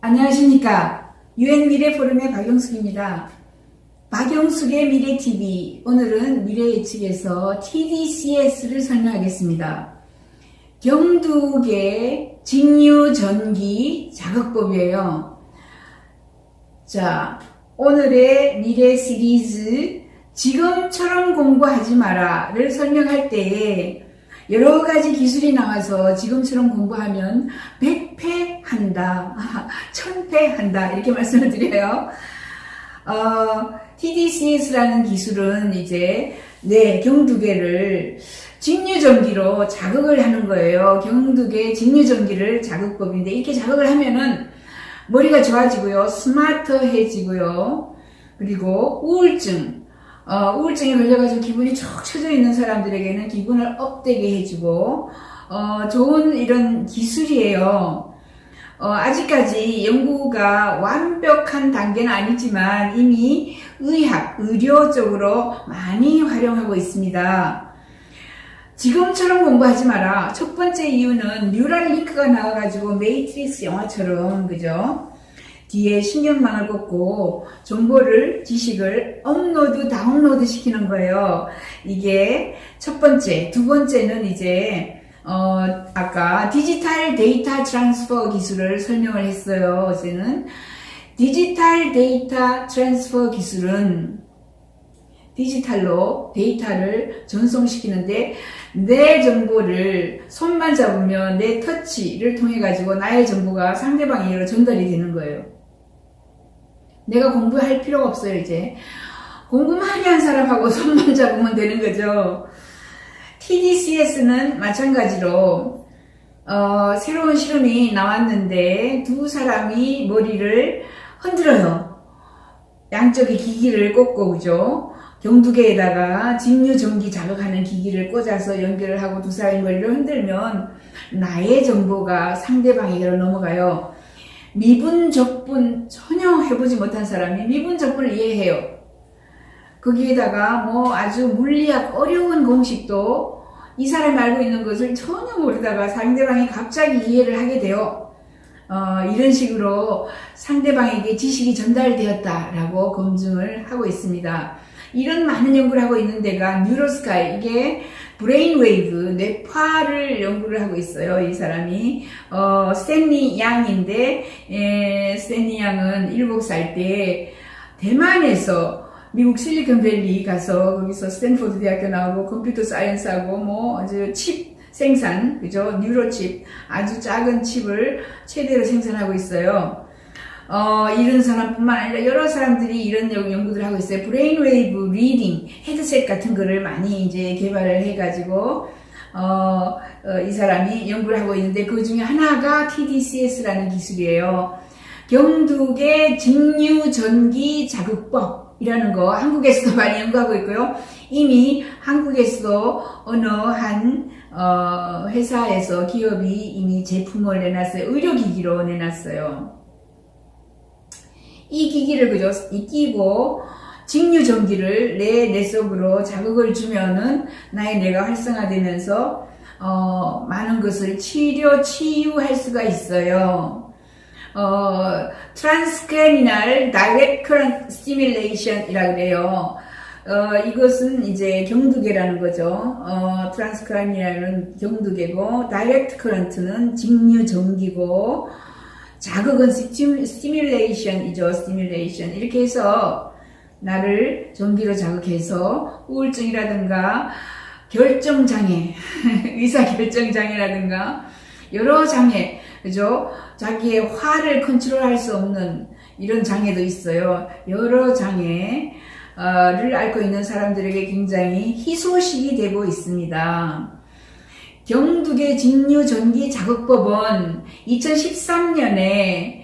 안녕하십니까. 유엔미래포럼의 박영숙입니다. 박영숙의 미래TV, 오늘은 미래예측에서 TDCS를 설명하겠습니다. 경두계 직류전기 자극법이에요. 자, 오늘의 미래 시리즈 지금처럼 공부하지 마라를 설명할 때에 여러가지 기술이 나와서 지금처럼 공부하면 100패한다, 1000패한다 이렇게 말씀을 드려요. TDCS라는 기술은 이제 경두계를 직류전기로 자극을 하는 거예요. 경두계 직류전기를 자극법인데 이렇게 자극을 하면은 머리가 좋아지고요, 스마트해지고요, 그리고 우울증에 걸려가지고 기분이 쭉 처져 있는 사람들에게는 기분을 업되게 해주고, 좋은 이런 기술이에요. 아직까지 연구가 완벽한 단계는 아니지만 이미 의료 쪽으로 많이 활용하고 있습니다. 지금처럼 공부하지 마라. 첫 번째 이유는 뉴럴링크가 나와가지고 매트릭스 영화처럼, 그죠? 뒤에 신경망을 꽂고 정보를, 지식을 업로드, 다운로드 시키는 거예요. 이게 첫 번째. 두 번째는 이제 아까 디지털 데이터 트랜스퍼 기술을 설명을 했어요. 어제는 디지털 데이터 트랜스퍼 기술은 디지털로 데이터를 전송시키는데 내 정보를 손만 잡으면 내 터치를 통해 가지고 나의 정보가 상대방에게로 전달이 되는 거예요. 내가 공부할 필요가 없어요. 이제 공부 많이 한 사람하고 손만 잡으면 되는 거죠. TDCS는 마찬가지로 새로운 실험이 나왔는데 두 사람이 머리를 흔들어요. 양쪽에 기기를 꽂고, 그죠? 경두계에다가 직류전기 자극하는 기기를 꽂아서 연결을 하고 두 사람의 머리를 흔들면 나의 정보가 상대방에게로 넘어가요. 미분적분 전혀 해보지 못한 사람이 미분적분을 이해해요. 거기에다가 아주 물리학 어려운 공식도 이 사람이 알고 있는 것을 전혀 모르다가 상대방이 갑자기 이해를 하게 돼요. 이런 식으로 상대방에게 지식이 전달되었다라고 검증을 하고 있습니다. 이런 많은 연구를 하고 있는 데가 뉴로스카이, 이게 브레인웨이브, 뇌파를 연구를 하고 있어요. 이 사람이 스탠리 양인데, 스탠리 양은 7살 때 대만에서 미국 실리콘밸리 가서 거기서 스탠포드 대학교 나오고 컴퓨터 사이언스하고 아주 칩 생산, 그죠? 뉴로칩, 아주 작은 칩을 최대로 생산하고 있어요. 이런 사람뿐만 아니라 여러 사람들이 이런 연구들을 하고 있어요. 브레인웨이브 리딩 헤드셋 같은 거를 많이 이제 개발을 해가지고 이 사람이 연구를 하고 있는데 그 중에 하나가 TDCS라는 기술이에요. 경두계 직류전기 자극법이라는 거 한국에서도 많이 연구하고 있고요. 이미 한국에서도 어느 한 회사에서 기업이 이미 제품을 내놨어요. 의료기기로 내놨어요. 이 기기를 끼고 직류전기를 내 뇌속으로 자극을 주면은 나의 뇌가 활성화되면서 많은 것을 치유할 수가 있어요. Transcranial Direct Current Stimulation 이라고 그래요. 이것은 이제 경두계라는 거죠. Transcranial은 경두계고 Direct Current는 직류전기고 자극은 스티뮬레이션이죠. 스티뮬레이션. 이렇게 해서 나를 전기로 자극해서 우울증이라든가 결정장애, 의사결정장애라든가 여러 장애, 그죠? 자기의 화를 컨트롤할 수 없는 이런 장애도 있어요. 여러 장애를 앓고 있는 사람들에게 굉장히 희소식이 되고 있습니다. 경두계 직류전기 자극법은 2013년에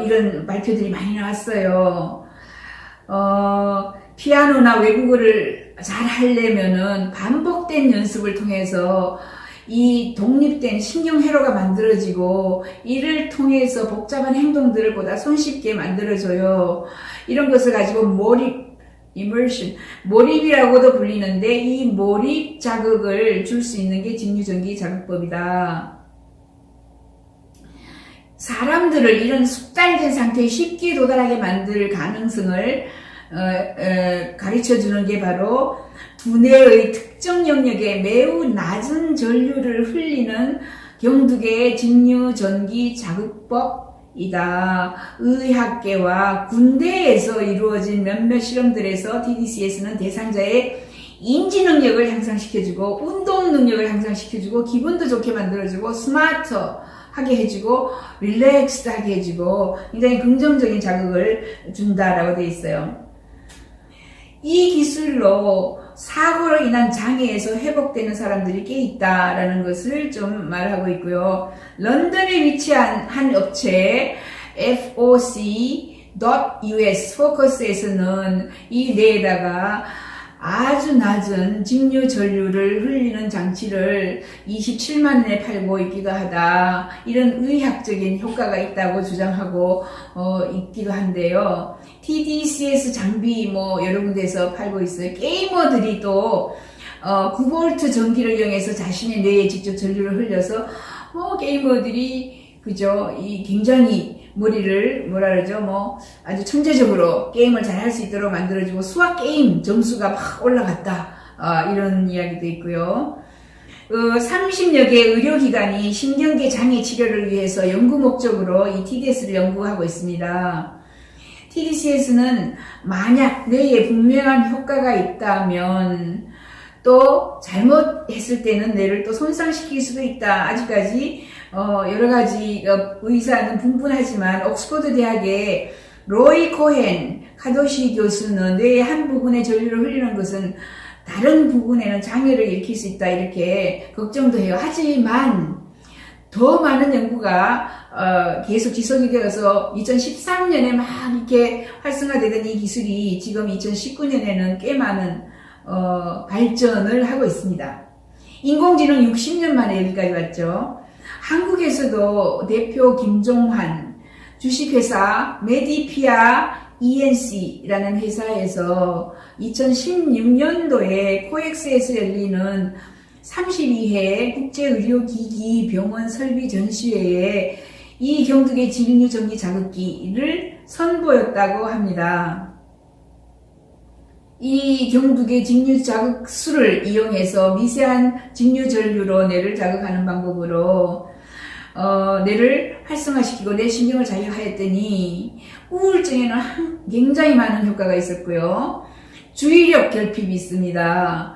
이런 발표들이 많이 나왔어요. 피아노나 외국어를 잘 하려면은 반복된 연습을 통해서 이 독립된 신경회로가 만들어지고 이를 통해서 복잡한 행동들을 보다 손쉽게 만들어줘요. 이런 것을 가지고 immersion, 몰입이라고도 불리는데 이 몰입 자극을 줄 수 있는 게 직류전기 자극법이다. 사람들을 이런 숙달된 상태에 쉽게 도달하게 만들 가능성을 가르쳐주는 게 바로 두뇌의 특정 영역에 매우 낮은 전류를 흘리는 경두계 직류전기 자극법이다. 의학계와 군대에서 이루어진 몇몇 실험들에서 TDCS는 대상자의 인지 능력을 향상시켜주고 운동 능력을 향상시켜주고 기분도 좋게 만들어주고 스마트하게 해주고 릴렉스하게 해주고 굉장히 긍정적인 자극을 준다라고 되어 있어요. 이 기술로 사고로 인한 장애에서 회복되는 사람들이 꽤 있다라는 것을 좀 말하고 있고요. 런던에 위치한 한 업체 FOC.US 포커스에서는 이 뇌에다가 아주 낮은 직류 전류를 흘리는 장치를 27만 원에 팔고 있기도 하다. 이런 의학적인 효과가 있다고 주장하고 있기도 한데요. TDCS 장비 뭐 여러 군데에서 팔고 있어요. 게이머들이 또 9V 전기를 이용해서 자신의 뇌에 직접 전류를 흘려서 게이머들이 그죠? 이 굉장히 머리를 뭐라 그러죠? 아주 천재적으로 게임을 잘 할 수 있도록 만들어주고 수학 게임 점수가 막 올라갔다. 이런 이야기도 있고요. 30여 개의 의료기관이 신경계 장애 치료를 위해서 연구 목적으로 이 TDS를 연구하고 있습니다. TDCS는 만약 뇌에 분명한 효과가 있다면 또 잘못했을 때는 뇌를 또 손상시킬 수도 있다. 아직까지 여러 가지 의사는 분분하지만 옥스퍼드 대학의 로이 코헨 카도시 교수는 뇌의 한 부분에 전류를 흘리는 것은 다른 부분에는 장애를 일으킬 수 있다 이렇게 걱정도 해요. 하지만 더 많은 연구가 계속 지속이 되어서 2013년에 막 이렇게 활성화되던 이 기술이 지금 2019년에는 꽤 많은 발전을 하고 있습니다. 인공지능 60년 만에 여기까지 왔죠. 한국에서도 대표 김종환 주식회사 메디피아 ENC라는 회사에서 2016년도에 코엑스에서 열리는 32회 국제의료기기 병원 설비 전시회에 이 경두계 직류전기 자극기를 선보였다고 합니다. 이 경두계 직류 자극술을 이용해서 미세한 직류 전류로 뇌를 자극하는 방법으로 뇌를 활성화시키고 뇌 신경을 자극하였더니 우울증에는 굉장히 많은 효과가 있었고요. 주의력 결핍이 있습니다.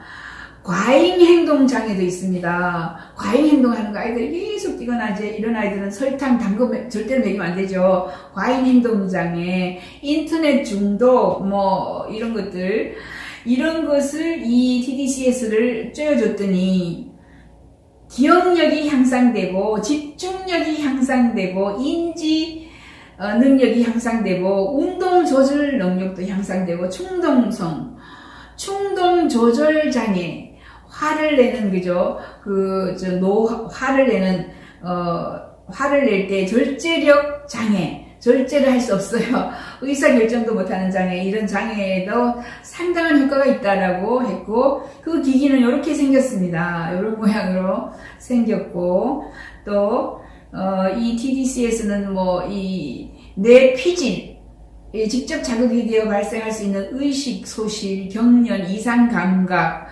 과잉 행동 장애도 있습니다. 과잉 행동하는 거 아이들이 계속 뛰거나 이런 아이들은 설탕, 당근 절대로 먹이면 안 되죠. 과잉 행동 장애, 인터넷 중독 이런 것들 이런 것을 이 TDCS를 쬐어줬더니 기억력이 향상되고 집중력이 향상되고 인지 능력이 향상되고 운동 조절 능력도 향상되고 충동 조절 장애 화를 내는 그죠? 화를 낼 때 절제력 장애, 절제를 할 수 없어요. 의사결정도 못하는 장애, 이런 장애에도 상당한 효과가 있다라고 했고, 그 기기는 이렇게 생겼습니다. 이런 모양으로 생겼고, 또, 이 TDCS는 이 뇌 피질, 직접 자극이 되어 발생할 수 있는 의식 소실, 경련, 이상 감각,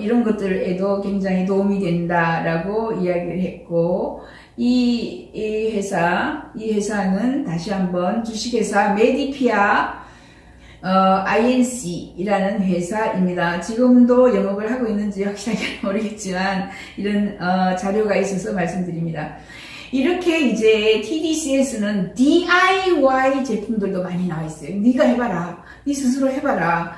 이런 것들에도 굉장히 도움이 된다라고 이야기를 했고, 이 회사는 다시 한번 주식회사 메디피아 INC이라는 회사입니다. 지금도 영업을 하고 있는지 확실하게 모르겠지만 이런 자료가 있어서 말씀드립니다. 이렇게 이제 TDCS는 DIY 제품들도 많이 나와 있어요. 네가 해봐라. 네 스스로 해봐라.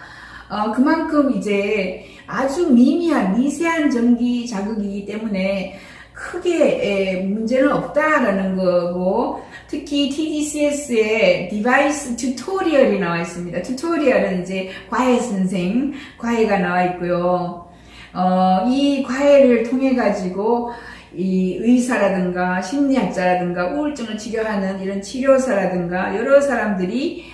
그만큼 이제 아주 미세한 전기 자극이기 때문에 크게 문제는 없다라는 거고, 특히 TDCS에 디바이스 튜토리얼이 나와 있습니다. 튜토리얼은 이제 과외가 나와 있고요. 이 과외를 통해 가지고 이 의사라든가 심리학자라든가 우울증을 치료하는 이런 치료사라든가 여러 사람들이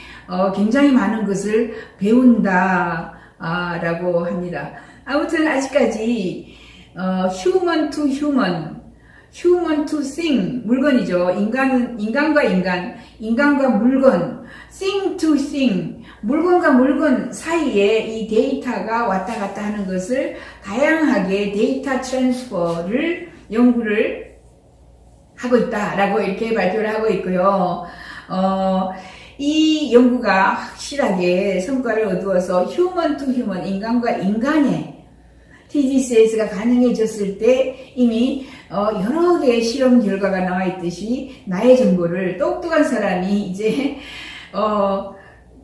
굉장히 많은 것을 배운다라고 합니다. 아무튼 아직까지 휴먼 투 휴먼, human to thing, 물건이죠. 인간과 인간, 인간과 물건, thing to thing, 물건과 물건 사이에 이 데이터가 왔다 갔다 하는 것을 다양하게 데이터 트랜스퍼를 연구를 하고 있다라고 이렇게 발표를 하고 있고요. 이 연구가 확실하게 성과를 얻어서 human to human, 인간과 인간의 TDCS가 가능해졌을 때 이미 여러 개의 실험 결과가 나와 있듯이 나의 정보를 똑똑한 사람이 이제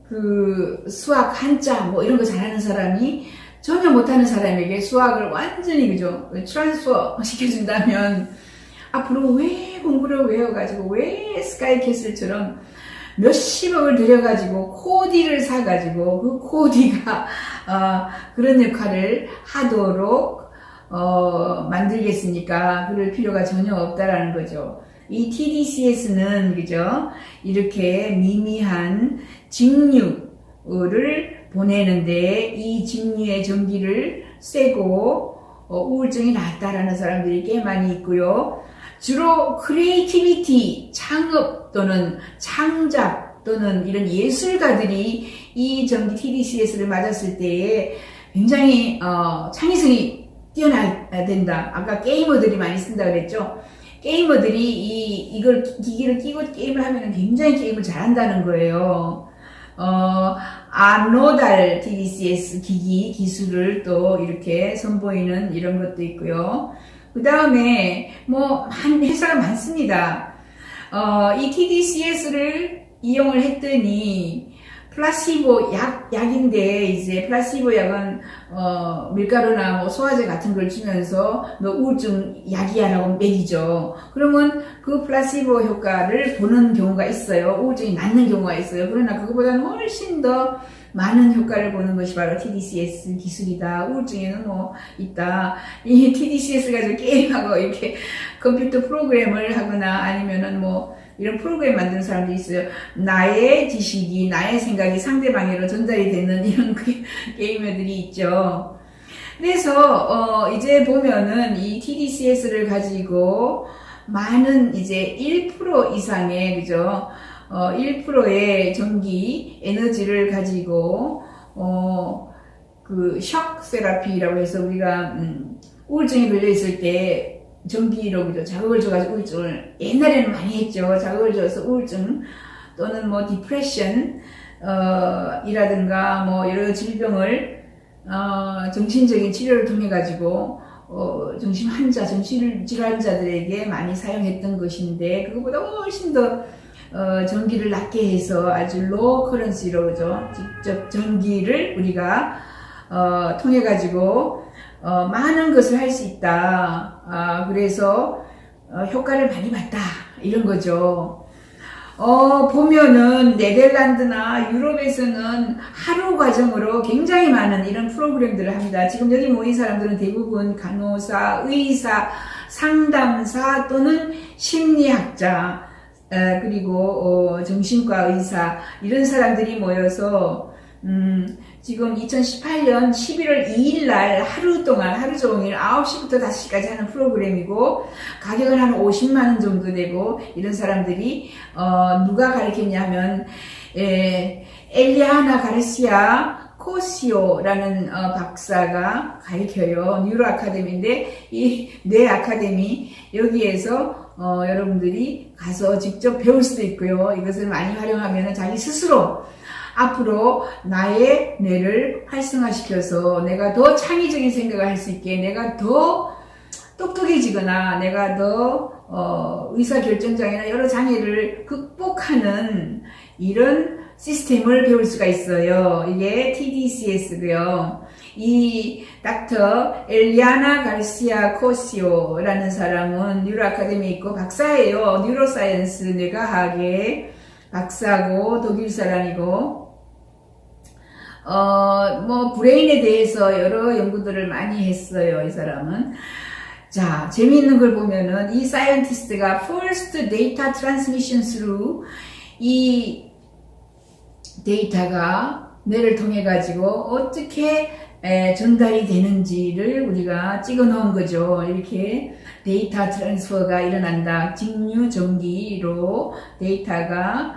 그 수학 한자 뭐 이런 거 잘하는 사람이 전혀 못하는 사람에게 수학을 완전히 그죠 트랜스퍼 시켜준다면 앞으로 왜 공부를 외워가지고 왜 스카이캐슬처럼 몇십억을 들여가지고 코디를 사가지고 그 코디가 그런 역할을 하도록 만들겠습니까? 그럴 필요가 전혀 없다라는 거죠. 이 TDCS는 그죠? 이렇게 미미한 직류를 보내는데 이 직류의 전기를 쐬고 우울증이 낫다라는 사람들이 꽤 많이 있고요. 주로 크리에이티비티, 창업 또는 창작 또는 이런 예술가들이 이 전기 TDCS를 맞았을 때에 굉장히 창의성이 뛰어나야 된다. 아까 게이머들이 많이 쓴다 그랬죠. 게이머들이 이걸 기기를 끼고 게임을 하면 굉장히 게임을 잘한다는 거예요. 아노달 TDCS 기술을 또 이렇게 선보이는 이런 것도 있고요. 그 다음에 회사가 많습니다. 이 TDCS를 이용을 했더니 플라시보 약인데 이제 플라시보 약은 밀가루나 뭐 소화제 같은 걸 주면서 너 우울증 약이야라고 먹이죠. 그러면 그 플라시보 효과를 보는 경우가 있어요. 우울증이 낫는 경우가 있어요. 그러나 그거보다는 훨씬 더 많은 효과를 보는 것이 바로 TDCS 기술이다. 우울증에는 있다. 이 TDCS 가지고 게임하고 이렇게 컴퓨터 프로그램을 하거나 아니면은 이런 프로그램 만드는 사람들이 있어요. 나의 지식이, 나의 생각이 상대방으로 전달이 되는 이런 게이머들이 있죠. 그래서, 이제 보면은 이 TDCS를 가지고 많은 이제 1% 이상의, 그죠? 1%의 전기 에너지를 가지고, 그, shock therapy라고 해서 우리가, 우울증에 걸려있을 때, 전기로 그죠 자극을 줘가지고 우울증을 옛날에는 많이 했죠. 자극을 줘서 우울증 또는 디프레션 이라든가 여러 질병을 정신적인 치료를 통해 가지고 정신 질환자들에게 많이 사용했던 것인데 그것보다 훨씬 더 전기를 낮게 해서 아주 로우 커런시로 그죠 직접 전기를 우리가 통해 가지고 많은 것을 할 수 있다. 그래서 효과를 많이 봤다. 이런 거죠. 보면은 네덜란드나 유럽에서는 하루 과정으로 굉장히 많은 이런 프로그램들을 합니다. 지금 여기 모인 사람들은 대부분 간호사, 의사, 상담사 또는 심리학자 그리고 정신과 의사 이런 사람들이 모여서 지금 2018년 11월 2일 날 하루 종일 9시부터 5시까지 하는 프로그램이고 가격은 한 50만 원 정도 되고 이런 사람들이 누가 가르쳤냐면 엘리아나 가르시아 코시오라는 박사가 가르쳐요. 뉴로 아카데미인데 이 뇌 아카데미 여기에서 여러분들이 가서 직접 배울 수도 있고요. 이것을 많이 활용하면 자기 스스로 앞으로 나의 뇌를 활성화시켜서 내가 더 창의적인 생각을 할 수 있게 내가 더 똑똑해지거나 내가 더 의사결정장애나 여러 장애를 극복하는 이런 시스템을 배울 수가 있어요. 이게 TDCS고요. 이 닥터 엘리아나 가르시아 코시오라는 사람은 뉴로 아카데미에 있고 박사예요. 뉴로사이언스 뇌과학의 박사고 독일 사람이고 브레인에 대해서 여러 연구들을 많이 했어요. 이 사람은. 자, 재미있는 걸 보면은 이 사이언티스트가 first data transmission through 이 데이터가 뇌를 통해 가지고 어떻게 전달이 되는지를 우리가 찍어 놓은 거죠. 이렇게 데이터 트랜스퍼가 일어난다. 직류전기로 데이터가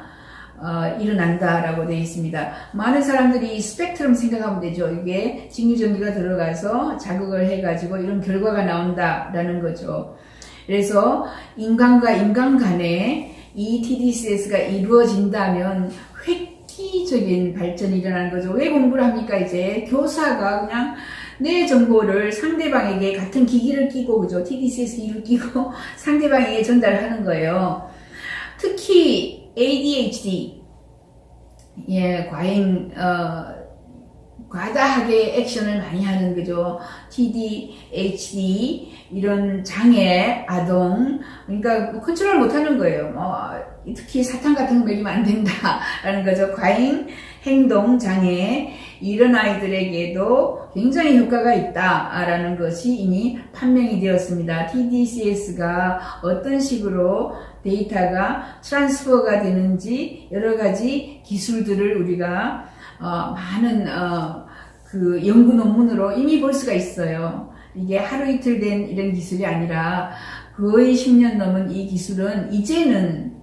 일어난다라고 되어 있습니다. 많은 사람들이 스펙트럼 생각하면 되죠. 이게 직류전기가 들어가서 자극을 해가지고 이런 결과가 나온다라는 거죠. 그래서 인간과 인간 간에 이 TDCS가 이루어진다면 획기적인 발전이 일어나는 거죠. 왜 공부를 합니까? 이제 교사가 그냥 내 정보를 상대방에게 같은 기기를 끼고, 그죠? TDCS 기기를 끼고 상대방에게 전달하는 거예요. 특히 ADHD, 과다하게 액션을 많이 하는 거죠. TDHD, 이런 장애, 아동, 그러니까 컨트롤 못 하는 거예요. 특히 사탕 같은 거 먹이면 안 된다라는 거죠. 과잉 행동 장애, 이런 아이들에게도 굉장히 효과가 있다라는 것이 이미 판명이 되었습니다. TDCS가 어떤 식으로 데이터가 트랜스퍼가 되는지 여러 가지 기술들을 우리가 많은 그 연구 논문으로 이미 볼 수가 있어요. 이게 하루 이틀 된 이런 기술이 아니라 거의 10년 넘은 이 기술은 이제는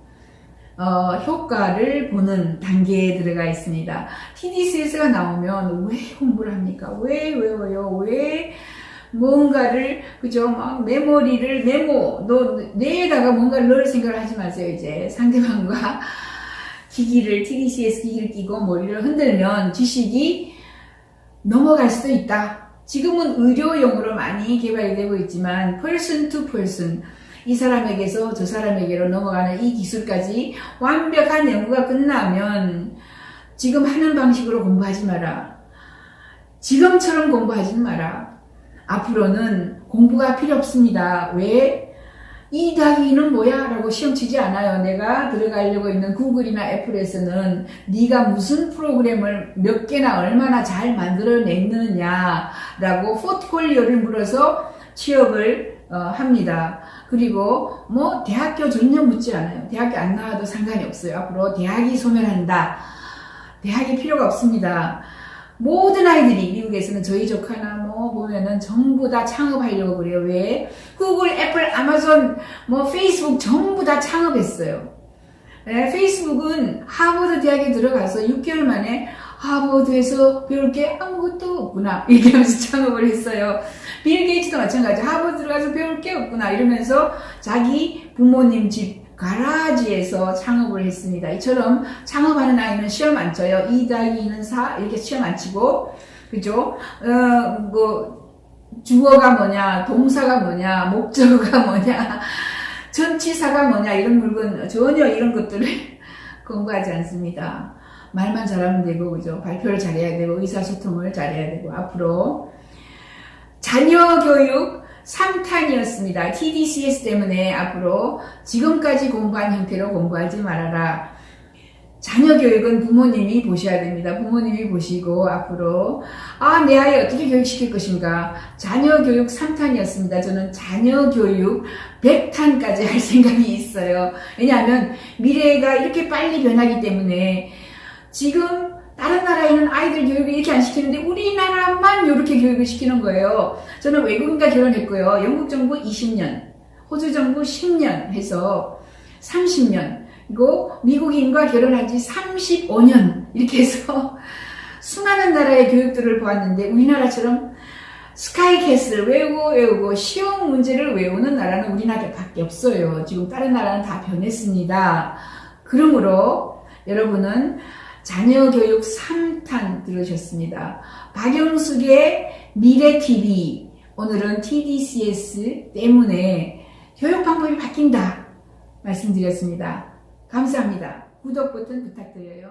효과를 보는 단계에 들어가 있습니다. TDCS가 나오면 왜 공부를 합니까? 왜 외워요? 왜 뭔가를, 그죠? 막 메모리를 뇌에다가 뭔가를 넣을 생각을 하지 마세요. 이제 상대방과 TDCS 기기를 끼고 머리를 흔들면 지식이 넘어갈 수도 있다. 지금은 의료용으로 많이 개발이 되고 있지만 person to person, 이 사람에게서 저 사람에게로 넘어가는 이 기술까지 완벽한 연구가 끝나면 지금 하는 방식으로 공부하지 마라. 지금처럼 공부하지 마라. 앞으로는 공부가 필요 없습니다. 왜? 2+2는 뭐야? 라고 시험 치지 않아요. 내가 들어가려고 있는 구글이나 애플에서는 네가 무슨 프로그램을 몇 개나 얼마나 잘 만들어냈느냐 라고 포트폴리오를 물어서 취업을 합니다. 그리고 대학교 전혀 묻지 않아요. 대학교 안 나와도 상관이 없어요. 앞으로 대학이 소멸한다. 대학이 필요가 없습니다. 모든 아이들이 미국에서는 저희 조카나 보면은 전부 다 창업하려고 그래요. 왜? 구글, 애플, 아마존, 페이스북 전부 다 창업했어요. 네, 페이스북은 하버드 대학에 들어가서 6개월 만에 하버드에서 배울 게 아무것도 없구나 이렇게 하면서 창업을 했어요. 빌 게이츠도 마찬가지. 하버드 들어가서 배울 게 없구나 이러면서 자기 부모님 집 가라지에서 창업을 했습니다. 이처럼 창업하는 아이는 시험 안 쳐요. 2+2는 4 이렇게 시험 안 치고, 그죠? 주어가 뭐냐, 동사가 뭐냐, 목적어가 뭐냐, 전치사가 뭐냐, 이런 물건, 전혀 이런 것들을 공부하지 않습니다. 말만 잘하면 되고, 그죠? 발표를 잘해야 되고, 의사소통을 잘해야 되고, 앞으로 자녀 교육 3탄이었습니다. TDCS 때문에 앞으로 지금까지 공부한 형태로 공부하지 말아라. 자녀 교육은 부모님이 보셔야 됩니다. 부모님이 보시고 앞으로 내 아이 어떻게 교육시킬 것인가. 자녀 교육 3탄이었습니다. 저는 자녀 교육 100탄까지 할 생각이 있어요. 왜냐하면 미래가 이렇게 빨리 변하기 때문에 지금 다른 나라에는 아이들 교육을 이렇게 안 시키는데 우리나라만 이렇게 교육을 시키는 거예요. 저는 외국인과 결혼했고요. 영국 정부 20년, 호주 정부 10년 해서 30년, 그리고 미국인과 결혼한 지 35년 이렇게 해서 수많은 나라의 교육들을 보았는데 우리나라처럼 스카이캐슬 외우고 시험 문제를 외우는 나라는 우리나라밖에 없어요. 지금 다른 나라는 다 변했습니다. 그러므로 여러분은 자녀교육 3탄 들으셨습니다. 박영숙의 미래TV, 오늘은 TDCS 때문에 교육 방법이 바뀐다 말씀드렸습니다. 감사합니다. 구독 버튼 부탁드려요.